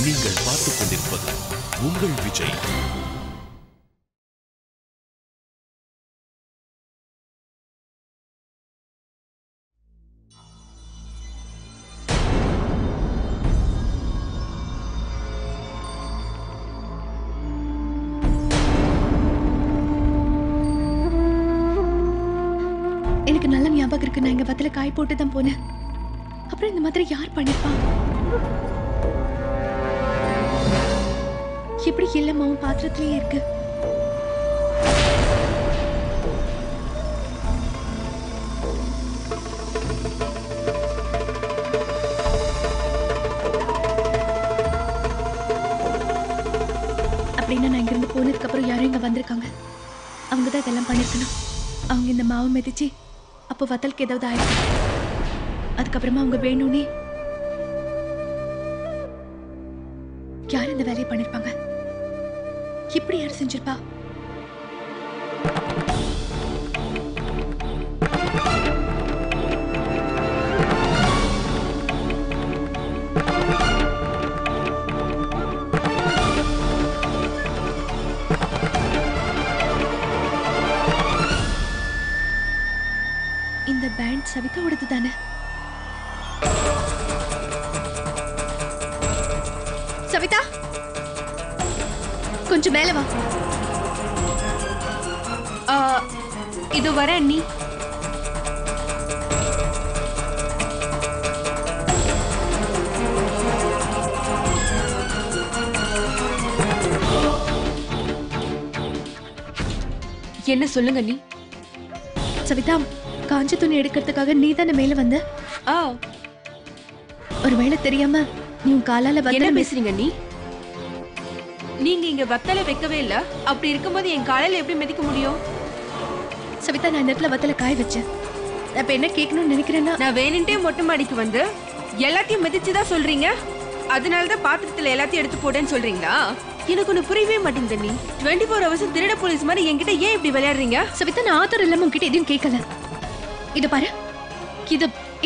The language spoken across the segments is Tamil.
நீங்கள் பார்த்துக் கொண்டிருப்பது உங்கள் விஜய். எனக்கு நல்ல ஞாபகம் இருக்கு. நான் இங்க பத்தில காய் போட்டு தான் போனேன். அப்புறம் இந்த மாதிரி யார் பண்ணிருப்பா? எப்படி இல்லம்மாவும் பாத்திரத்திலேயே இருக்கு. அப்படின்னா நான் இங்கிருந்து போனதுக்கு அப்புறம் யாரும் இங்க வந்திருக்காங்க. அவங்க தான் இதெல்லாம் பண்ணிருக்கணும். அவங்க இந்த மாவை மிதிச்சு அப்போ வத்தலுக்கு ஏதாவது ஆயிடுச்சு. அதுக்கப்புறமா அவங்க வேணும்னே யார் இந்த வேலையை பண்ணிருப்பாங்க? இப்படி யார் செஞ்சிருப்பா? இந்த பேண்ட் சவிதாவோடது தானே? சவிதா, கொஞ்சம் மேல வா. இது வர அண்ணி. என்ன சொல்லுங்க அண்ணி. சவிதா, காஞ்ச துணி எடுக்கிறதுக்காக நீ தானே மேல வந்த? ஒருவேளை தெரியாம நீ உன் காலால என்ன பேசுறீங்க அண்ணி? நீங்க இங்க வத்தலை வைக்கவே இல்ல. அப்படி இருக்கும்போது என் காலையில எப்படி மிதிக்க முடியும்? சவிதா, நான் இந்த இடத்துல வத்தலை காய வச்சேன். அப்ப என்ன கேட்கணும்னு நினைக்கிறேன்னா, நான் வேணுன்ட்டே மொட்டை மாடிக்கு வந்து எல்லாத்தையும் மிதிச்சுதான் சொல்றீங்க. அதனாலதான் பாத்திரத்துல எல்லாத்தையும் எடுத்து போட்டேன்னு சொல்றீங்களா? எனக்கு ஒண்ணு புரியவே மாட்டேங்குது நீ. 24 hours திருட போலீஸ் மாதிரி என்கிட்ட ஏன் இப்படி விளையாடுறீங்க? சவிதா, நான் ஆத்தர் இல்லாம உன்கிட்ட எதையும் கேட்கல. இது பாரு,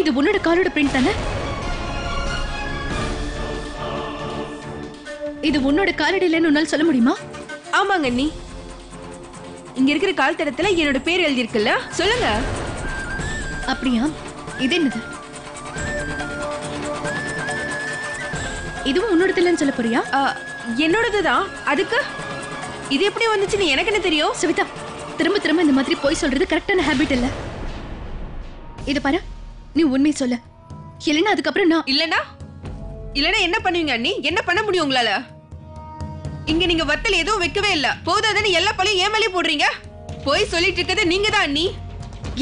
இது உன்னோட காலோட பிரிண்ட் தானே? இது உன்னோட காலடி இல்லைன்னு உன்னால சொல்ல முடியுமா? ஆமாங்க அண்ணி. இங்க இருக்கிற கால் தடத்துல என்னோட பேர் எழுதி இருக்குல்ல, சொல்லுங்க. அப்படியா? இது என்னது? இதுவும் உன்னோடது இல்லைன்னு சொல்ல போறியா? என்னோடதுதான். அதுக்கு இது எப்படி வந்துச்சுன்னு எனக்கு என்ன தெரியும்? சவிதா, திரும்ப திரும்ப இந்த மாதிரி போய் சொல்றது கரெக்டான ஹேபிட் இல்ல. இது பாரு, நீ உண்மை சொல்ல. இல்லைன்னா அதுக்கப்புறம் நான் இல்லனா என்ன பண்ணுவீங்க அண்ணி? என்ன பண்ண முடியும் உங்களால? இங்க நீங்க வத்தல் எதுவும் வைக்கவே இல்ல. போதாதன்னு எல்லா பழியும் ஏன் மேலே போடுறீங்க? போய் சொல்லிட்டு இருக்கது நீங்க தான் அண்ணி.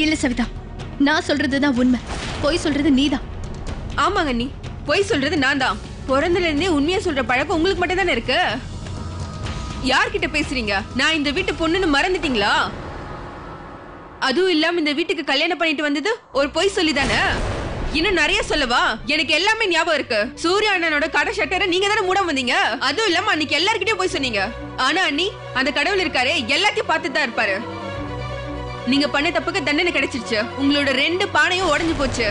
இல்ல சவிதா, நான் சொல்றதுதான் உண்மை. போய் சொல்றது நீதான். ஆமாங்க அண்ணி, போய் சொல்றது நான் தான். பிறந்தல இருந்தே உண்மையா சொல்ற பழக்கம் உங்களுக்கு மட்டும் தானே இருக்கு. யார்கிட்ட பேசுறீங்க? நான் இந்த வீட்டு பொண்ணுன்னு மறந்துட்டீங்களா? அதுவும் இல்லாம இந்த வீட்டுக்கு கல்யாணம் பண்ணிட்டு வந்தது ஒரு பொய் சொல்லிதானே? இன்னும் நிறைய சொல்லவா? எனக்கு எல்லாமே ஞாபகம் இருக்கு. சூர்யா அண்ணனோட கடை ஷட்டரை நீங்க தானே மூட வந்தீங்க. அதுவும் இல்லாம அன்னைக்கு எல்லார்கிட்டயும் போய் சொன்னீங்க. ஆனா அண்ணி, அந்த கடவுள் இருக்காரு, எல்லாத்தையும் பார்த்துட்டு தான் இருப்பாரு. நீங்க பண்ண தப்புக்கு தண்டனை கிடைச்சிருச்சு. உங்களோட 2 பானையும் உடைஞ்சு போச்சு.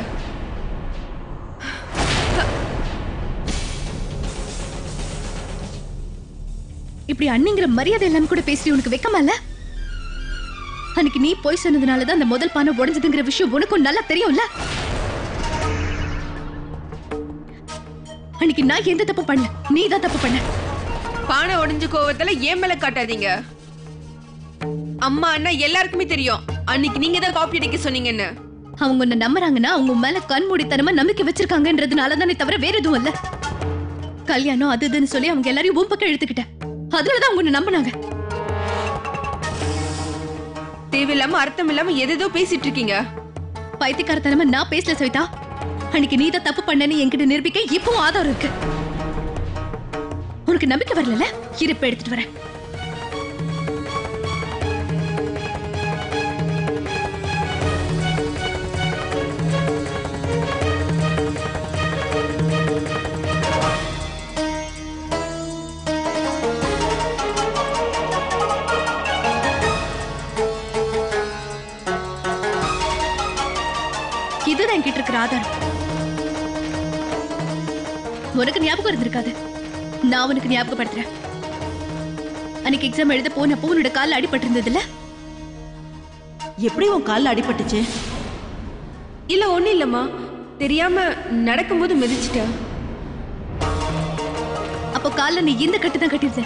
இப்படி அண்ணிங்கிற மரியாதை எல்லாம் கூட பேசி உனக்கு வெக்கமா இல்ல? அன்னைக்கு நீ போய் சொன்னதுனாலதான் அந்த முதல் பானை உடைஞ்சதுங்கிற விஷயம் உனக்கும் நல்லா தெரியும்ல? அன்னைக்கு நான் எந்த தப்பு பண்ணல, நீ தான் தப்பு பண்ண. பானை உடைஞ்ச கோவத்துல ஏன் மேல காட்டாதீங்க. அம்மா அண்ணா எல்லாருக்குமே தெரியும் அன்னைக்கு நீங்க தான் காப்பி அடிக்க சொன்னீங்கன்னு. அவங்க உன்னை நம்புறாங்கன்னா அவங்க மேல கண்மூடித்தனமா நம்பிக்கை வச்சிருக்காங்கன்றதுனாலதானே தவிர வேற எதுவும் இல்ல. கல்யாணம் அது இதுன்னு சொல்லி அவங்க எல்லாரையும் உன் பக்கம் எடுத்துக்கிட்டேன். அதனாலதான் அவங்க உன்னை நம்பினாங்க. தேவையில்லாம அர்த்தம் இல்லாம எதோ பேசிட்டு இருக்கீங்க. பைத்தியக்காரத்தனமா நான் பேசல சவிதா. அன்னைக்கு நீ தான் தப்பு பண்ணேன்னு என்கிட்ட நிரூபிக்க இப்பவும் ஆதாரம் இருக்கு. உனக்கு நம்பிக்கை வரல? இருப்ப எடுத்துட்டு வரேன். இதுதான் என்கிட்ட இருக்கிற ஆதாரம். உனக்கு ஞாபகம் இருந்திருக்காது. நான் உனக்கு ஞாபகப்படுத்துறேன். அன்னைக்கு எக்ஸாம் எழுத போனப்போ உன்னோட கால்ல அடிபட்டு இருந்ததுல? எப்படி உன் கால்ல அடிபட்டுச்சு? இல்ல ஒண்ணு இல்லம்மா, தெரியாம நடக்கும்போது மிதிச்சிட்டேன். அப்போ கால்ல நீ இந்த கட்டு தான் கட்டிருந்த.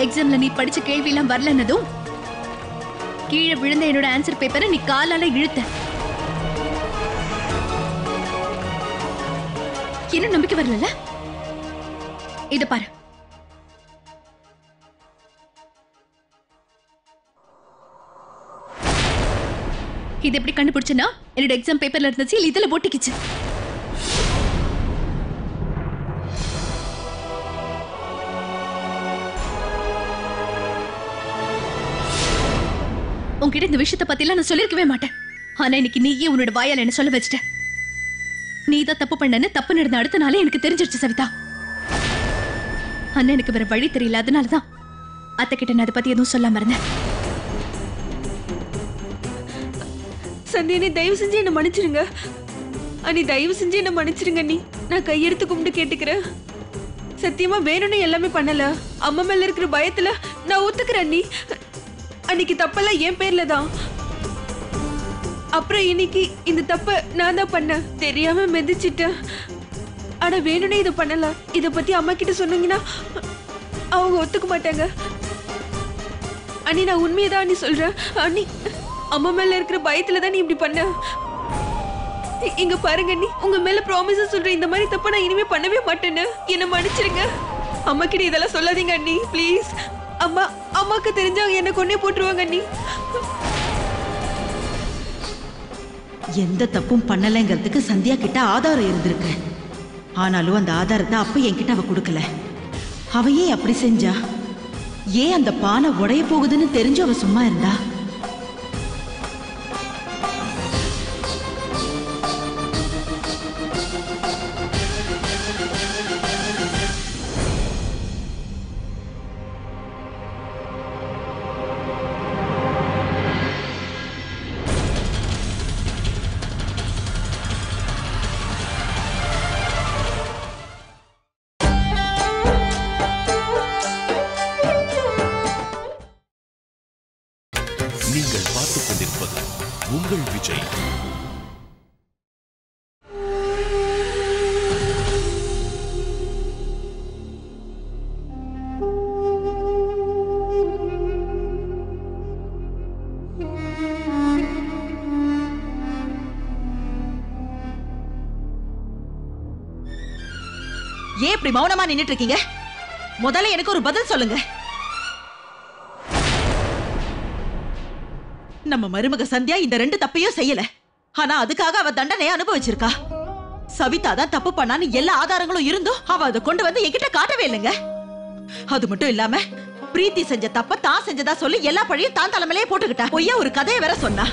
எக்ஸாம்ல நீ படிச்ச கேள்வி எல்லாம் வரலன்னதும் கீழே விழுந்த என்னோட ஆன்சர் பேப்பரை நீ காலால இழுத்த. இன்னும் நம்பிக்கை வரல? இத பாரு. இது எப்படி கண்டுபிடிச்சனா? என்னோட எக்ஸாம் பேப்பர்ல இருந்த சீல் இதுல போட்டுக்கிச்சு. உன்கிட்ட இந்த விஷயத்தை பத்தி எல்லாம் நான் சொல்லிருக்கவே மாட்டேன். ஆனா இன்னைக்கு நீயே உன்னோட வாயால என்ன சொல்ல வச்சுட்ட. நீ தான் தப்பு பண்ணன்னு தப்பு நடந்த அடுத்த நாளே எனக்கு தெரிஞ்சிருச்சு சவிதா. ஆனா எனக்கு வேற வழி தெரியல, அதனாலதான் அத்தை கிட்ட நான் அதை பத்தி எதுவும் சொல்லாம இருந்தேன். சந்தியா, தயவு செஞ்சு என்ன மன்னிச்சிருங்க. அண்ணி தயவு செஞ்சு என்ன மன்னிச்சிருங்க அண்ணி. நான் கையெடுத்து கும்பிட்டு கேட்டுக்கிறேன். சத்தியமா வேணும்னு எல்லாமே பண்ணல. அம்மா மேல இருக்கிற பயத்துல நான் ஒத்துக்கிறேன் அண்ணி. அன்னைக்கு தப்பெல்லாம் என் பேர்ல தான். அப்புறம் இன்னைக்கு இந்த தப்ப நான் தான் பண்ண, தெரியாம மிதிச்சிட்டேன். ஆனா வேணும்னே இதை பண்ணல. இத பத்தி அம்மா கிட்ட சொன்னீங்கன்னா அவங்க ஒத்துக்க மாட்டாங்க. அண்ணி நான் உண்மையதான் அண்ணி சொல்றேன். அண்ணி அம்மா மேல இருக்கிற பயத்துல தான் நீ இப்படி பண்ண. இங்க பாருங்க அண்ணி, உங்க மேல ப்ராமிஸா சொல்றேன், இந்த மாதிரி தப்ப நான் இனிமே பண்ணவே மாட்டேன்னு. என்ன மன்னிச்சிருங்க. அம்மா கிட்ட இதெல்லாம் சொல்லாதீங்க அண்ணி, ப்ளீஸ். அம்மாக்கு தெரிஞ்சா என்ன கொன்னே போட்டுருவாங்க அண்ணி. எந்த தப்பும் பண்ணலைங்கிறதுக்கு சந்தியா கிட்ட ஆதாரம் இருந்திருக்கு. ஆனாலும் அந்த ஆதாரத்தை அப்ப என்கிட்ட அவ கொடுக்கல. அவ ஏன் அப்படி செஞ்சா? ஏன் அந்த பானை உடைய போகுதுன்னு தெரிஞ்சு அவ சும்மா இருந்தா? நீங்கள் பார்த்துக் கொண்டிருப்பது உங்கள் விஜய். ஏன் இப்படி மௌனமா நின்னுட்டு இருக்கீங்க? முதல்ல எனக்கு ஒரு பதில் சொல்லுங்க. நம்ம மருமக சந்தியா இந்த ரெண்டு தப்பையும் செய்யல. ஆனா அதுக்காக அவ தண்டனையை அனுபவிச்சிருக்கா. சவிதா தான் தப்பு பண்ணான்னு எல்லா ஆதாரங்களும் இருந்தும் அவ அதை கொண்டு வந்து என்கிட்ட காட்டவே இல்லைங்க. அது மட்டும் இல்லாம பிரீத்தி செஞ்ச தப்ப தான் செஞ்சதா சொல்லி எல்லா பழியும் தான் தலைமையிலேயே போட்டுக்கிட்டா. பொய்யா ஒரு கதையை வேற சொன்னா.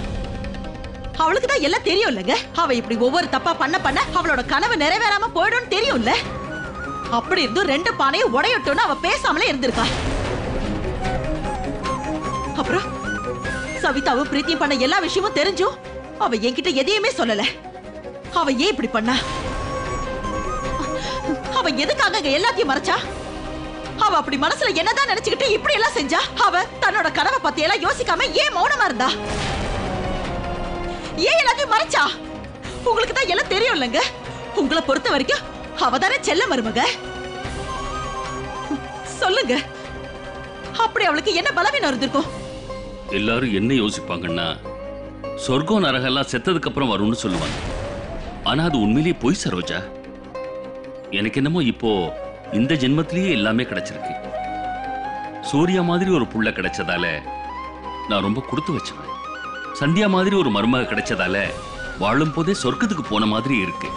அவளுக்கு தான் எல்லாம் தெரியும் இல்லங்க. அவ இப்படி ஒவ்வொரு தப்பா பண்ண பண்ண அவளோட கனவு நிறைவேறாம போயிடும்னு தெரியும்ல. அப்படி இருந்தும் ரெண்டு பானையும் உடையட்டும்னு அவ பேசாமலே இருந்திருக்கா. அப்புறம் சவிதாவும் பிரீத்தியும் பண்ண எல்லா விஷயமும் தெரிஞ்சும் அவ என்கிட்ட எதையுமே சொல்லல. அவ ஏன் இப்படி பண்ணா? அவ எதுக்காக எல்லாத்தையும் மறைச்சா? அவ அப்படி மனசுல என்னதான் நினைச்சுக்கிட்டு இப்படி எல்லாம் செஞ்சா? அவ தன்னோட கனவை பத்தி எல்லாம் யோசிக்காம ஏன் மௌனமா இருந்தா? ஏன் எல்லாத்தையும் மறைச்சா? உங்களுக்கு தான் எல்லாம் தெரியும் இல்லங்க. உங்களை பொறுத்த வரைக்கும் அவதானே செல்ல மருமக. சொல்லுங்க, அப்படி அவளுக்கு என்ன பலவீனம் இருந்திருக்கும்? எல்லாரும் என்ன யோசிப்பாங்கன்னா, சொர்க்கம் நரகெல்லாம் செத்ததுக்கு அப்புறம் வரும்னு சொல்லுவாங்க. ஆனா அது உண்மையிலேயே போய் சரோஜா. எனக்கு என்னமோ இப்போ இந்த ஜென்மத்திலேயே எல்லாமே கிடைச்சிருக்கு. சூர்யா மாதிரி ஒரு புள்ள கிடைச்சதால நான் ரொம்ப கொடுத்து வச்சவன். சந்தியா மாதிரி ஒரு மருமக கிடைச்சதால வாழும் போதே சொர்க்கத்துக்கு போன மாதிரி இருக்கு.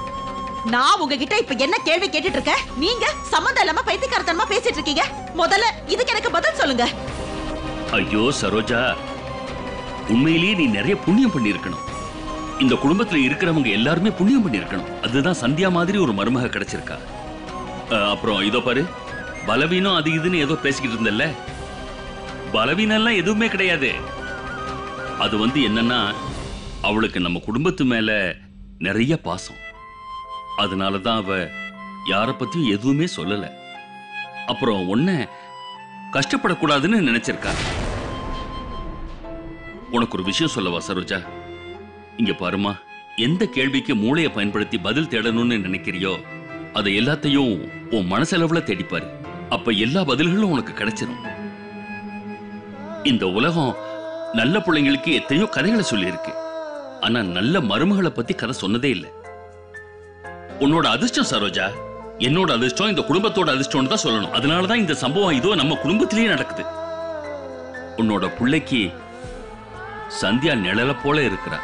நான் உங்ககிட்ட இப்ப என்ன கேள்வி கேட்டுட்டு இருக்க? நீங்க சம்மந்தம் இல்லாம பைத்தியக்காரத்தனமா பேசிட்டு இருக்கீங்க. முதல்ல இதுக்கு எனக்கு பதில் சொல்லுங்க. ஐயோ சரோஜா, உண்மையிலேயே நீ நிறைய புண்ணியம் பண்ணி இருக்கணும். இந்த குடும்பத்துல இருக்கிறவங்க எல்லாருமே புண்ணியம் பண்ணி இருக்கணும். அதுதான் சந்தியா மாதிரி ஒரு மருமக கிடைச்சிருக்கா. அப்புறம் இதோ பாரு, பலவீனம் அது இதுன்னு ஏதோ பேசிக்கிட்டு இருந்தல்ல, பலவீனம் எல்லாம் எதுவுமே கிடையாது. அது என்னன்னா, அவளுக்கு நம்ம குடும்பத்து மேல நிறைய பாசம். அதனாலதான் அவ யார பத்தியும் எதுவுமே சொல்லல. அப்புறம் உன்னை கஷ்டப்படக்கூடாதுன்னு நினைச்சிருக்கா. உனக்கு ஒரு விஷயம் சொல்லவா சரோஜா? இங்க பாருமா, எந்த கேள்விக்கு மூளையை பயன்படுத்தி பதில் தேடணும்னு நினைக்கிறியோ அதை எல்லாத்தையும் உன் மனசளவுல தேடிப்பாரு. அப்ப எல்லா பதில்களும் உனக்கு கிடைச்சிடும். இந்த உலகம் நல்ல பிள்ளைங்களுக்கு எத்தனையோ கதைகளை சொல்லி இருக்கு. ஆனா நல்ல மருமகளை பத்தி கதை சொன்னதே இல்லை. உன்னோட அதிர்ஷ்டம் சரோஜா, என்னோட அதிர்ஷ்டம் இந்த குடும்பத்தோட அதிர்ஷ்டம்னு தான் சொல்லணும். அதனாலதான் இந்த சம்பவம் இதோ நம்ம குடும்பத்திலேயே நடக்குது. உன்னோட பிள்ளைக்கு சந்தியா நிழல போல இருக்கிறா.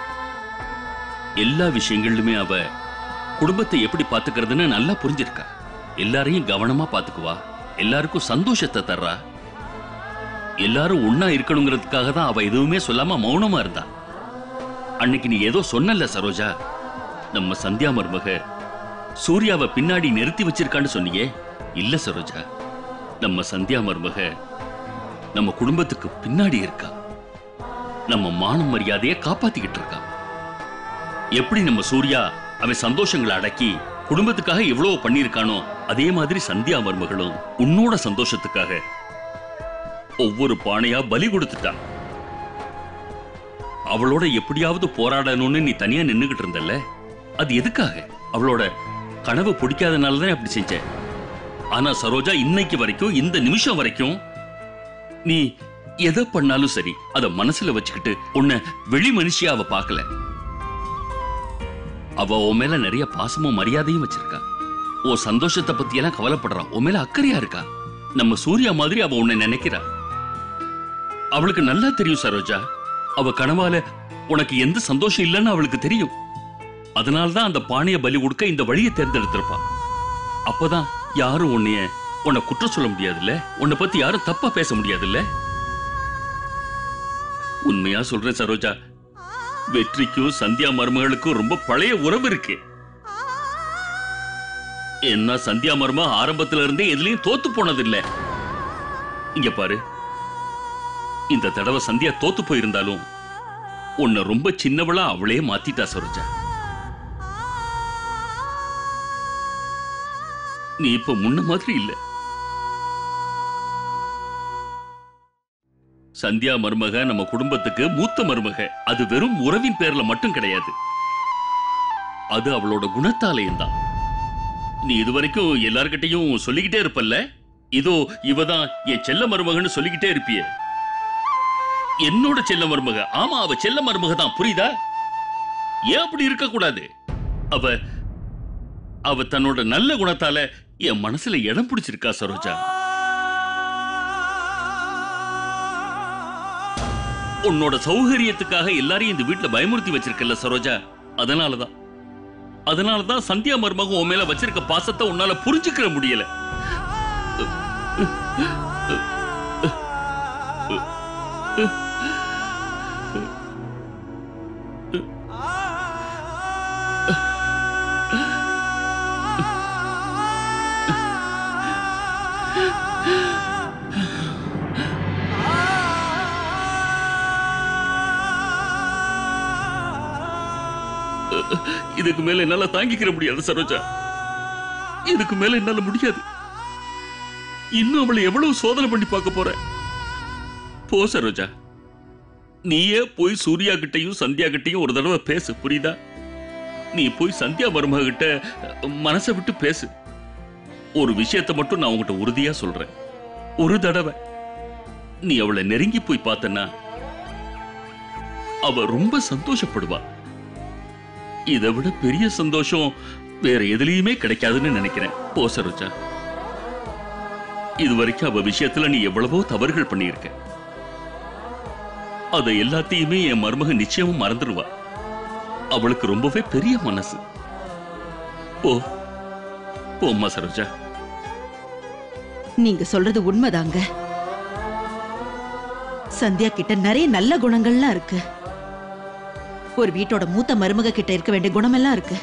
எல்லா விஷயங்களிலுமே அவ குடும்பத்தை எப்படி பாத்துக்கிறதுன்னு நல்லா புரிஞ்சிருக்கா. எல்லாரையும் கவனமா பாத்துக்குவா, எல்லாருக்கும் சந்தோஷத்தை தர்றா. எல்லாரும் ஒன்னா இருக்கணுங்கிறதுக்காக தான் அவ எதுவுமே சொல்லாம மௌனமா இருந்தா. அன்னைக்கு நீ ஏதோ சொன்னல சரோஜா, நம்ம சந்தியா மருமக சூர்யாவை பின்னாடி நிறுத்தி வச்சிருக்கான்னு சொன்னியே. இல்ல சரோஜா, நம்ம சந்தியா மருமக நம்ம குடும்பத்துக்கு பின்னாடி இருக்கா. நம்ம மான மரியாதையை காப்பாத்திக்கிட்டு இருக்கா. எப்படி நம்ம சூர்யா அவன் சந்தோஷங்களை அடக்கி குடும்பத்துக்காக எவ்வளவு பண்ணிருக்கானோ அதே மாதிரி சந்தியா மருமகளும் உன்னோட சந்தோஷத்துக்காக ஒவ்வொரு பானையா பலி கொடுத்துட்டான். அவளோட எப்படியாவது போராடணும்னு நீ தனியா நின்னுகிட்டு இருந்தல்ல, அது எதுக்காக? அவளோட கனவு பிடிக்காதனாலதான் அப்படி செஞ்ச. ஆனா சரோஜா, இன்னைக்கு வரைக்கும், இந்த நிமிஷம் வரைக்கும் நீ எதை பண்ணாலும் சரி அத மனசுல வச்சுக்கிட்டு உன்னை வெளி மனுஷியா அவ பார்க்கல. அவ உன் மேல நிறைய பாசமும் மரியாதையும் வச்சிருக்கா. ஓ சந்தோஷத்தை பத்தி எல்லாம் கவலைப்படுறா. உன் மேல அக்கறையா இருக்கா. நம்ம சூர்யா மாதிரி அவ உன்னை நினைக்கிறா. அவளுக்கு நல்லா தெரியும் சரோஜா, அவ கனவால உனக்கு எந்த சந்தோஷம் இல்லைன்னு அவளுக்கு தெரியும். அதனால்தான் அந்த பானைய பலி கொடுக்க இந்த வழியை தேர்ந்தெடுத்திருப்பா. அப்பதான் யாரும் உன்னை குற்றம் சொல்ல முடியாதுல்ல, உன்னை பத்தி யாரும் தப்பா பேச முடியாதுல்ல. உண்மையா சொல்றேன் சரோஜா, வெற்றிக்கும் சந்தியா மருமகளுக்கும் ரொம்ப பழைய உறவு இருக்கு. என்ன சந்தியா மரும ஆரம்பத்துல இருந்தே எதுலயும் தோத்து போனதில்லை. இங்க பாரு, இந்த தடவை சந்தியா தோத்து போயிருந்தாலும் உன்னை ரொம்ப சின்னவளா அவளே மாத்திட்டா சரோஜா. நீ இப்ப முன்ன மாதிரி இல்ல. சந்தியா மருமக நம்ம குடும்பத்துக்கு மூத்த மருமக. அது வெறும் உறவின் பேர்ல மட்டும் கிடையாது, அது அவளோட குணத்தாலையும் தான். நீ இதுவரைக்கும் எல்லார்கிட்டையும் சொல்லிக்கிட்டே இருப்பல்ல, இதோ இவதான் என் செல்ல மருமகன்னு சொல்லிக்கிட்டே இருப்பிய. என்னோட செல்ல மருமக. ஆமா, அவ செல்ல மருமக தான், புரியுதா? ஏன் அப்படி இருக்க கூடாது? அவ தன்னோட நல்ல குணத்தால என் மனசுல இடம் பிடிச்சிருக்கா சரோஜா. உன்னோட சௌகரியத்துக்காக எல்லாரையும் இந்த வீட்டுல பயமுறுத்தி வச்சிருக்கல சரோஜா. அதனாலதான் சந்தியா மருமக உன் மேல வச்சிருக்க பாசத்தை உன்னால புரிஞ்சுக்கிற முடியல. இதுக்கு மேல என்னால தாங்கிக்கிற முடியாது சரோஜா. இதுக்கு மேல என்னால முடியாது. இன்னும் அவளை எவ்வளவு சோதனை பண்ணி பார்க்க போற? போ சரோஜா, நீயே போய் சூர்யா கிட்டையும் சந்தியா கிட்டையும் ஒரு தடவை பேசு, புரியுதா? நீ போய் சந்தியா மருமக கிட்ட மனசை விட்டு பேசு. ஒரு விஷயத்தை மட்டும் நான் உங்ககிட்ட உறுதியா சொல்றேன், ஒரு தடவை நீ அவளை நெருங்கி போய் பார்த்தன்னா அவ ரொம்ப சந்தோஷப்படுவா. இதை விட பெரிய சந்தோஷம் வேற எதுலயுமே கிடைக்காதுன்னு நினைக்கிறேன். போ சரோஜா. இதுவரைக்கும் அவ விஷயத்துல நீ எவ்வளவோ தவறுகள் பண்ணியிருக்க. அதை எல்லாத்தையுமே என் மருமக நிச்சயமா மறந்துடுவா. அவளுக்கு ரொம்பவே பெரிய மனசு. போம்மா சரோஜா. நீங்க சொல்றது உண்மைதாங்க. சந்தியா கிட்ட நிறைய நல்ல குணங்கள்லாம் இருக்கு. ஒரு வீட்டோட மூத்த மருமக கிட்ட இருக்க வேண்டிய குணமெல்லாம் இருக்கு,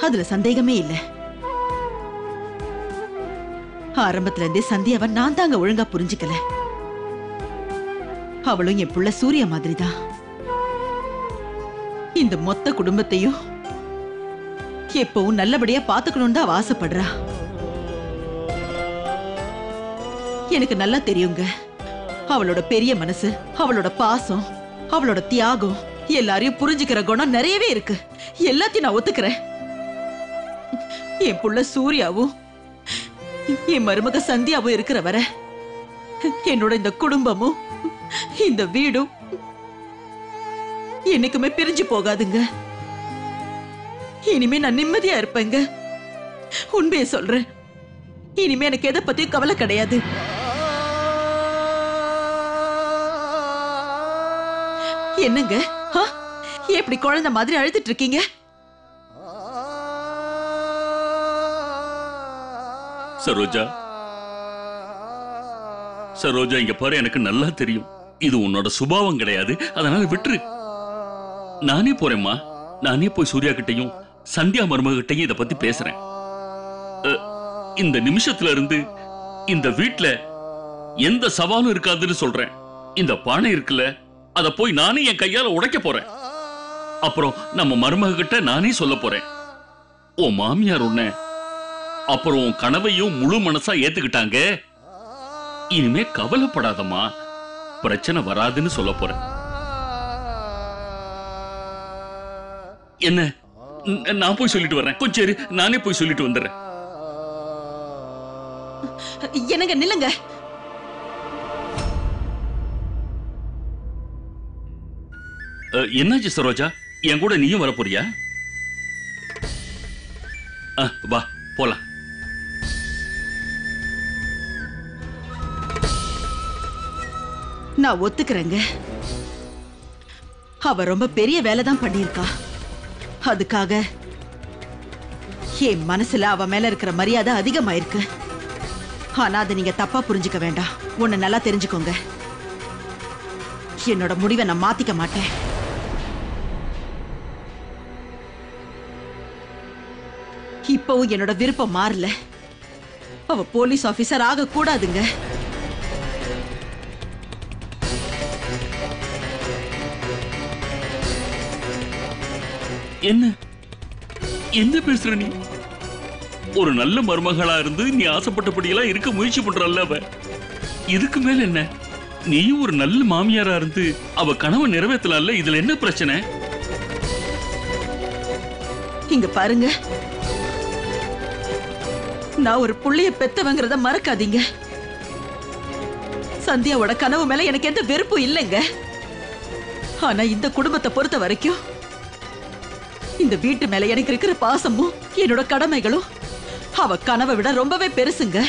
அதுல சந்தேகமே இல்ல. ஆரம்பத்துல இருந்தே சந்தியாவை நான் தாங்க ஒழுங்கா புரிஞ்சுக்கல. அவளும் என் புள்ள சூர்யா மாதிரிதான். இந்த மொத்த குடும்பத்தையும் எப்பவும் நல்லபடியா பாத்துக்கணும்னு தான் ஆசைப்படுறா. எனக்கு நல்லா தெரியுங்க, அவளோட பெரிய மனசு, அவளோட பாசம், அவளோட தியாகம், எல்லாரையும் புரிஞ்சுக்கிற குணம் நிறையவே இருக்கு. எல்லாத்தையும் நான் ஒத்துக்கிறேன். என் புள்ள சூர்யாவும் என் மருமக சந்தியாவும் இருக்கிற வரை என்னோட இந்த குடும்பமும் இந்த வீடும் என்னைக்குமே பிரிஞ்சு போகாதுங்க. இனிமே நான் நிம்மதியா இருப்பேங்க. உண்மையை சொல்றேன். இனிமே எனக்கு எதை பத்தியும் கவலை கிடையாது. என்னங்க எப்படி குழந்தை மாதிரி அழுதுட்டு இருக்கீங்க? சரோஜா, சரோஜா, இங்க பாரு, எனக்கு நல்லா தெரியும் இது உன்னோட சுபாவம் கிடையாது. அதனால விட்டுரு. நானே போறேம்மா. நானே போய் சூர்யா கிட்டையும் சந்தியா மருமக கிட்டையும் இத பத்தி பேசுறேன். இந்த நிமிஷத்துல இருந்து இந்த வீட்ல எந்த சவாலும் இருக்காதுன்னு சொல்றேன். இந்த பானை இருக்குல்ல, அத போய் நானே என் கையால உடைக்க போறேன். அப்புறம் நம்ம மருமக கிட்ட நானே சொல்ல போறேன், உன் மாமியார் உன்ன அப்புறம் உன் கனவையும் முழு மனசா ஏத்துக்கிட்டாங்க, இனிமே கவலைப்படாதம்மா, பிரச்சனை வராதுன்னு சொல்ல போறேன். என்ன, நான் போய் சொல்லிட்டு வரேன். கொஞ்சம் இரு, நானே போய் சொல்லிட்டு வந்துடுறேன். என்னங்க, நில்லுங்க. என்னாச்சு சரோஜா? என் கூட நீயும் வர போறியா? வா போலாம். நான் ஒத்துக்கிறேங்க. அவ ரொம்ப பெரிய வேலை தான் பண்ணியிருக்கா. அதுக்காக என் மனசுல அவ மேல இருக்கிற மரியாதை அதிகமாயிருக்கு. ஆனா அதை நீங்க தப்பா புரிஞ்சுக்க வேண்டாம். ஒண்ணு நல்லா தெரிஞ்சுக்கோங்க, என்னோட முடிவை நான் மாத்திக்க மாட்டேன். இப்பவும் என்னோட விருப்பம் மாறல. அவ போலீஸ் ஆபீசர் ஆக கூடாதுங்க. என்ன என்ன பேசுற நீ? ஒரு நல்ல மருமகளா இருந்து நீ ஆசைப்பட்டபடியெல்லாம் இருக்க முயற்சி பண்றல்ல அவ. இதுக்கு மேல என்ன? நீயும் ஒரு நல்ல மாமியாரா இருந்து அவ கனவை நிறைவேற்றலாம்ல. இதுல என்ன பிரச்சனை? இங்க பாருங்க, நான் ஒரு புள்ளைய பெத்தவங்கிறத மறக்காதீங்க. சந்தியாவோட கனவு மேல எனக்கு எந்த வெறுப்பும் இல்லைங்க. ஆனா இந்த குடும்பத்தை பொறுத்த வரைக்கும் இந்த வீட்டு மேல எனக்கு இருக்கிற பாசமும் என்னோட கடமைகளும் அவ கனவை விட ரொம்பவே பெருசுங்க.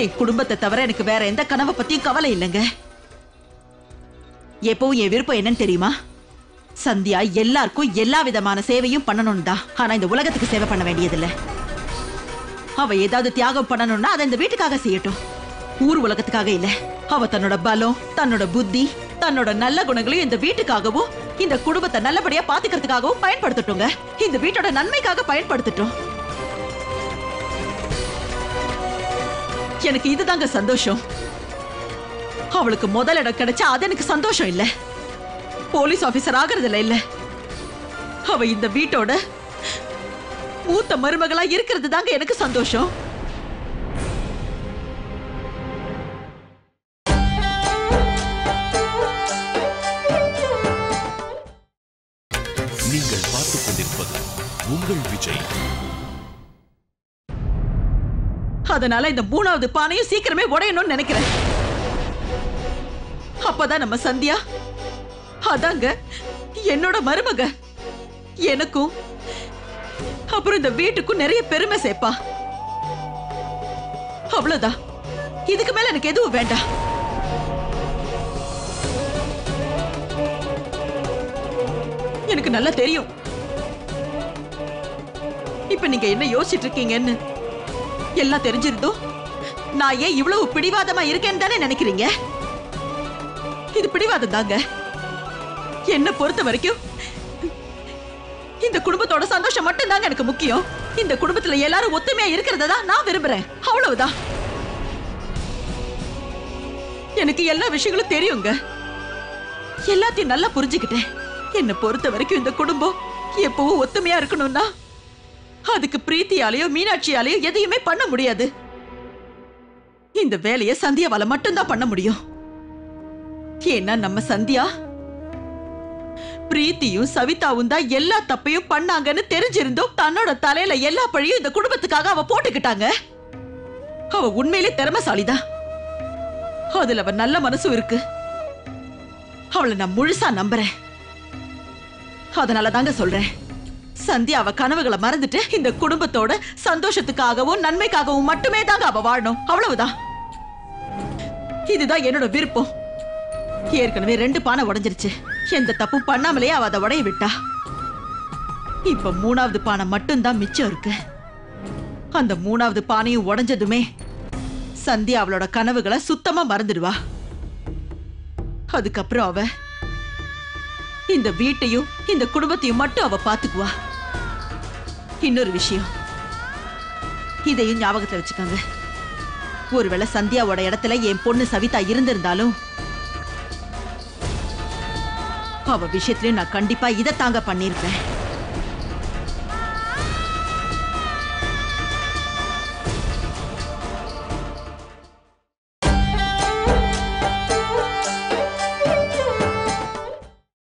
என் குடும்பத்தை தவிர எனக்கு வேற எந்த கனவை பத்தியும் கவலை இல்லைங்க. எப்பவும் என் விருப்பம் என்னன்னு தெரியுமா? சந்தியா எல்லாருக்கும் எல்லா விதமான சேவையும் பண்ணணும் தான். ஆனா இந்த உலகத்துக்கு சேவை பண்ண வேண்டியதில்லை. அவ ஏதாவது தியாகம் பண்ணணும்னா அதை இந்த வீட்டுக்காக செய்யட்டும், ஊர் உலகத்துக்காக இல்ல. அவ தன்னோட பலம், தன்னோட புத்தி, தன்னோட நல்ல குணங்களையும் இந்த வீட்டுக்காகவும் இந்த குடும்பத்தை நல்லபடியா பாத்துக்கிறதுக்காகவும் பயன்படுத்தட்டுங்க. இந்த வீட்டோட நன்மைக்காக பயன்படுத்தட்டும். எனக்கு இதுதாங்க சந்தோஷம். அவளுக்கு முதல் இடம் கிடைச்சா அது எனக்கு சந்தோஷம் இல்ல. போலீஸ் ஆபீசர் ஆகிறதுல இல்ல. அவ இந்த வீட்டோட மூத்த மருமகளா இருக்கிறது தாங்க எனக்கு சந்தோஷம். நீங்கள் பார்த்துக் கொண்டிருப்பது உங்கள் விஜய். அதனால இந்த மூணாவது பானையும் சீக்கிரமே உடையணும்னு நினைக்கிறேன். அப்பதான் நம்ம சந்தியா, அதாங்க என்னோட மருமக, எனக்கும் அப்புறம் இந்த வீட்டுக்கும் நிறைய பெருமை சேர்ப்பா. அவ்வளவுதான். இதுக்கு மேல எனக்கு எதுவும் வேண்டாம். எனக்கு நல்லா தெரியும் இப்ப நீங்க என்ன யோசிச்சுட்டு இருக்கீங்கன்னு. எல்லாம் தெரிஞ்சிருந்தோம் நான் ஏன் இவ்வளவு பிடிவாதமா இருக்கேன்னு தானே நினைக்கிறீங்க? இது பிடிவாதம் தாங்க. என்ன பொறுத்த வரைக்கும் இந்த குடும்பத்தோட சந்தோஷம் மட்டும் தாங்க எனக்கு முக்கியம். இந்த குடும்பத்துல எல்லாரும் ஒத்துமையா இருக்கிறத தான் நான் விரும்புறேன். அவ்வளவுதான். எனக்கு எல்லா விஷயங்களும் தெரியுங்க. எல்லாத்தையும் நல்லா புரிஞ்சுக்கிட்டேன். என்ன பொறுத்த வரைக்கும் இந்த குடும்பம் எப்பவும் ஒத்துமையா இருக்கணும்னா அதுக்கு பிரீத்தியாலேயோ மீனாட்சியாலேயோ எதையுமே பண்ண முடியாது. இந்த வேலையை சந்தியாவால மட்டும்தான் பண்ண முடியும். ஏன்னா நம்ம சந்தியா பிரீத்தியும் சவிதாவும் தான் எல்லா தப்பையும் பண்ணாங்கன்னு தெரிஞ்சிருந்தோம் தன்னோட தலையில எல்லா பழியும் இந்த குடும்பத்துக்காக அவ போட்டுக்கிட்டாங்க. அவ உண்மையிலே திறமைசாலிதான். அதுல அவ நல்ல மனசும் இருக்கு. அவளை நான் முழுசா நம்புறேன். அதனால தாங்க சொல்றேன், சந்தியா அவ கனவுகளை மறந்துட்டு இந்த குடும்பத்தோட சந்தோஷத்துக்காகவும் நன்மைக்காகவும் மட்டுமே தாங்க அவ வாழணும். அவ்வளவுதான். இதுதான் என்னோட விருப்பம். ஏற்கனவே 2 பானை உடைஞ்சிருச்சு. எந்த தப்பும் பண்ணாமலே அவ அதை உடைய விட்டா. இப்ப 3வது பானை மட்டும்தான் மிச்சம் இருக்கு. அந்த 3வது பானையும் உடைஞ்சதுமே சந்தியா அவளோட கனவுகளை சுத்தமா மறந்துடுவா. அதுக்கப்புறம் அவ இந்த வீட்டையும் இந்த குடும்பத்தையும் மட்டும் அவ பாத்துக்குவா. இன்னொரு விஷயம், இதையும் ஞாபகத்துல வச்சுக்கோங்க. ஒருவேளை சந்தியாவோட இடத்துல என் பொண்ணு சவிதா இருந்திருந்தாலும் அவ விஷயத்திலயும் நான் கண்டிப்பா இதை தாங்க பண்ணிருப்பேன்.